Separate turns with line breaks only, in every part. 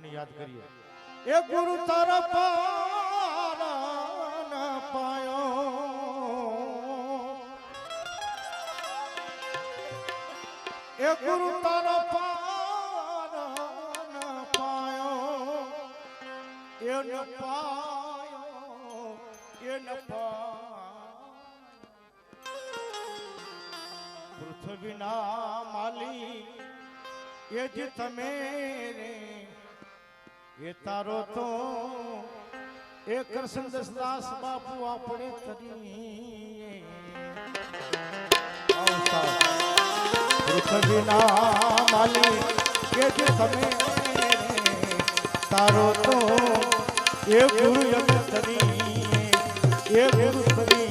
ગુરુને યાદ કરીએ. એ ગુરુ તારા પારા પાયો, એ ગુરુ તારા પારા પાયો, એ ન પાયો, એ ન પાયો. પૃથ્વીના માલી એ જ તમે રે, એ તારો તો એ કૃષ્ણદાસ બાપુ આપણે તરી. પૃથ્વીના માલી એ જ તમે તારો તો એ ગુરુ યમ તરી, એ ગુરુ તરી.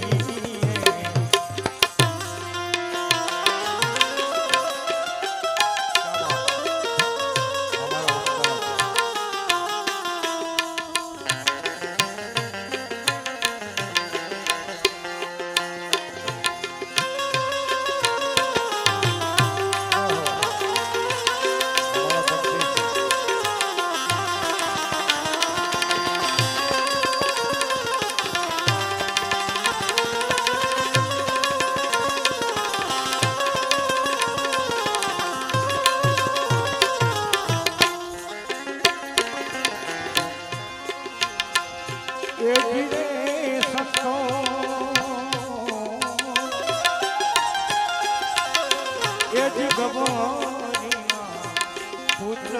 પુત્ર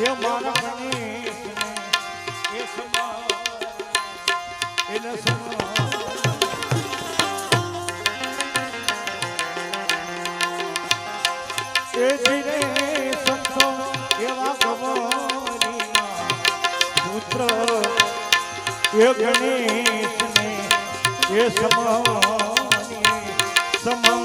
એ મારા ગણેશને એ સમા એને સમા એ જીરે સંતો એવા ગવરીના પુત્ર એ ગણેશને એ સમા સમા.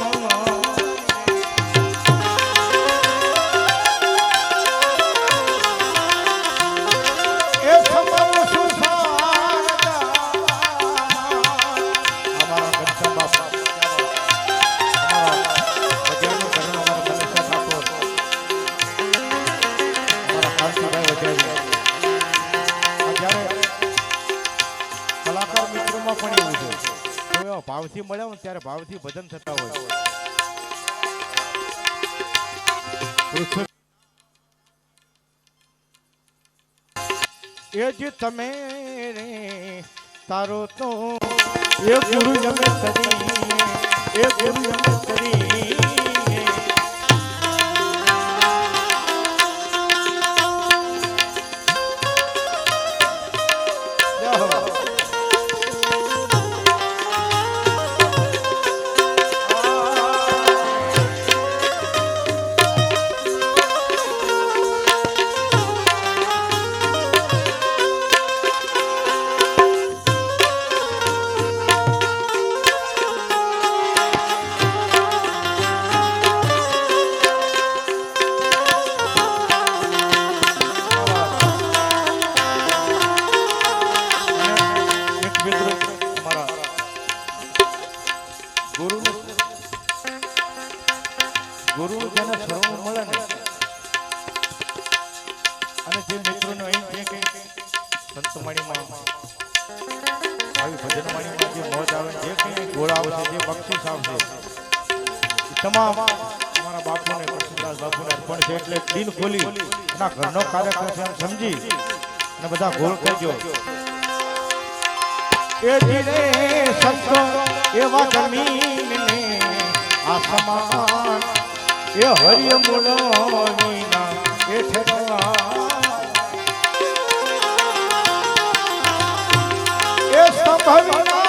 ભાવથી મળ્યા હોય ત્યારે ભાવથી ભજન થતા હોય. એ જ તમે રે તારો તો એ ગુરુ જમે તરી, એ ગુરુ જમે તરી. ગુરુ જેને શરણું મળે ને અને જે મિત્રોને અહીં જે કંઈ સંતવાણીમાં આવી ભજનવાણીમાં જે મોજ આવે, જે કંઈ ગોળા આવશે, જે બક્ષિસ આવશે, તમામ અમારા બાપુને કૃષ્ણદાસ બાપુને અર્પણ છે. એટલે દિલ ખોલી એના ઘરનો કાર્યક્રમ છે એમ સમજી અને બધા ગોળ કરજો. એ જીરે સંતો એવા જમીનને આસમાન એ હરિય મુલોના એ ઠેકવા એ સંભળના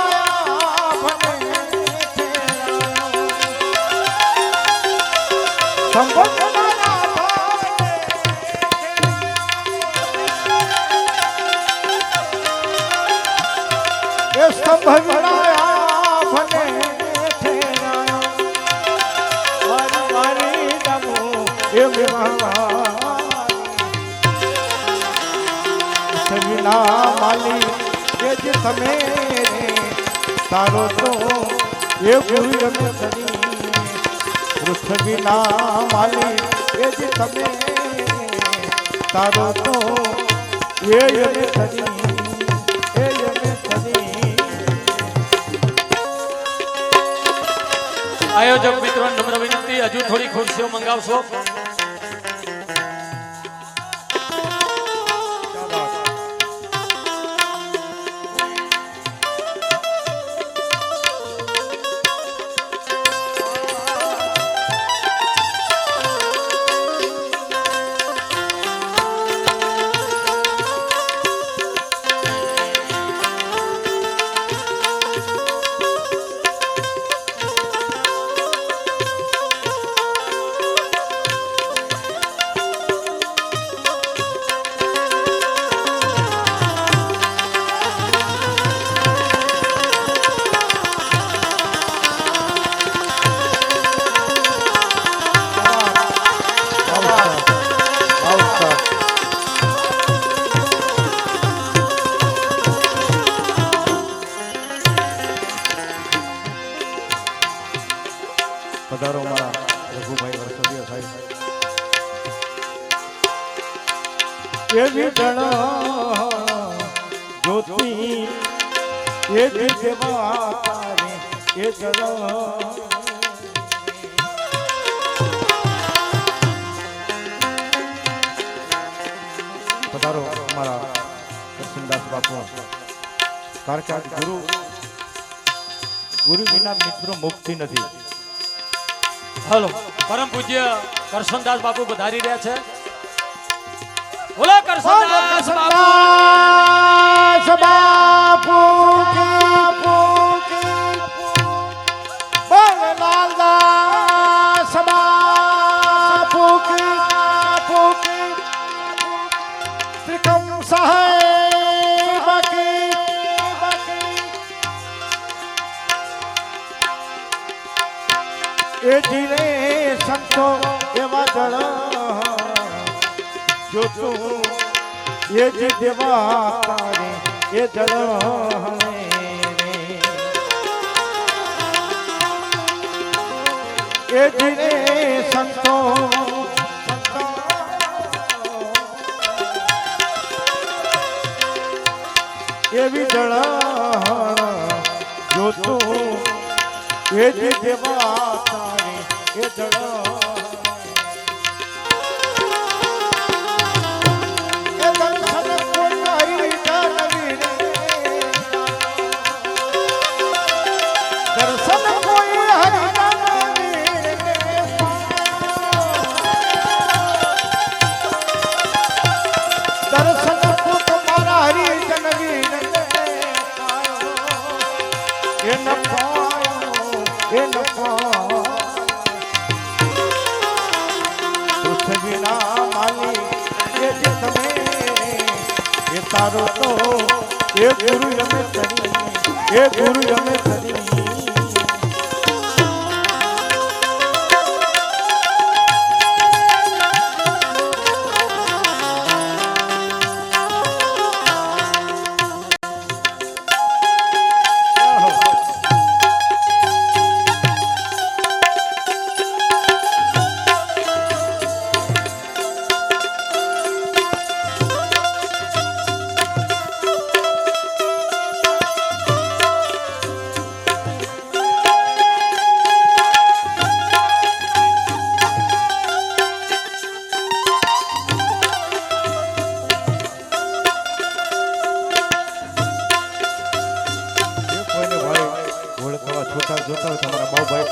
માલી એ જ તમે તારો તો એ ગુરુ યમે તરી. પૃથ્વીના માલી એ જ તમે તારો તો એ યમે તરી એ યમે તરી
આયોજક મિત્રો નમ્ર વિનંતી હજુ થોડી ખુરશીઓ મંગાવશો
પધારો મારા રઘુભાઈ વરસદીય સાહેબ એવી જળ જ્યોતિ એ દેવા તારે એ જળ પધારો મારા કરશનદાસ બાપુ કારણ કે આજ ગુરુ વિના મિત્રો મુક્તિ નથી.
હલો પરમ પૂજ્ય કરશનદાસ બાપુ પધારી રહ્યા છે. બોલો કરશનદાસ
બાપુ બોલ લાલદાસ બાપુ ત્રિકમ સાહેબ એ જીવે સંતો એવા જળ જો તું એ જે દેવા તારે એ જળ એ જીવે સંતો એવી જળ જો તું એ જે દેવા તારે એ જળ એ દર્શન કોઈ હરી જાનવી રે દર્શન કોઈ હરી જાનવી રે દર્શન કો તમારા હરી જાનવી રે એ ન પૃથ્વીના માલી એ જે તમે એ તારો તો એ ગુરુ યમે તરી એ ગુરુ યમે તરી જોતા તમારા બાઉભાઈ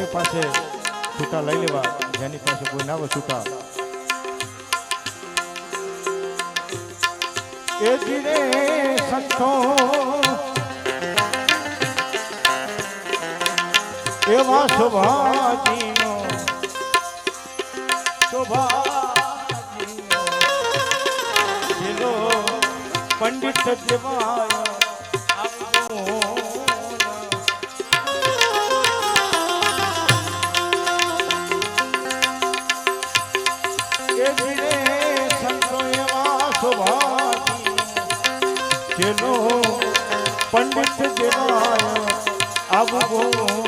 પાસે છૂટા લઈ લેવા જેની પાસે કોઈ ના હોય છૂટા એ જીરે સંતો એવા શોભાજીનો પંડિત દેવાય પંડિત દેવાય આવું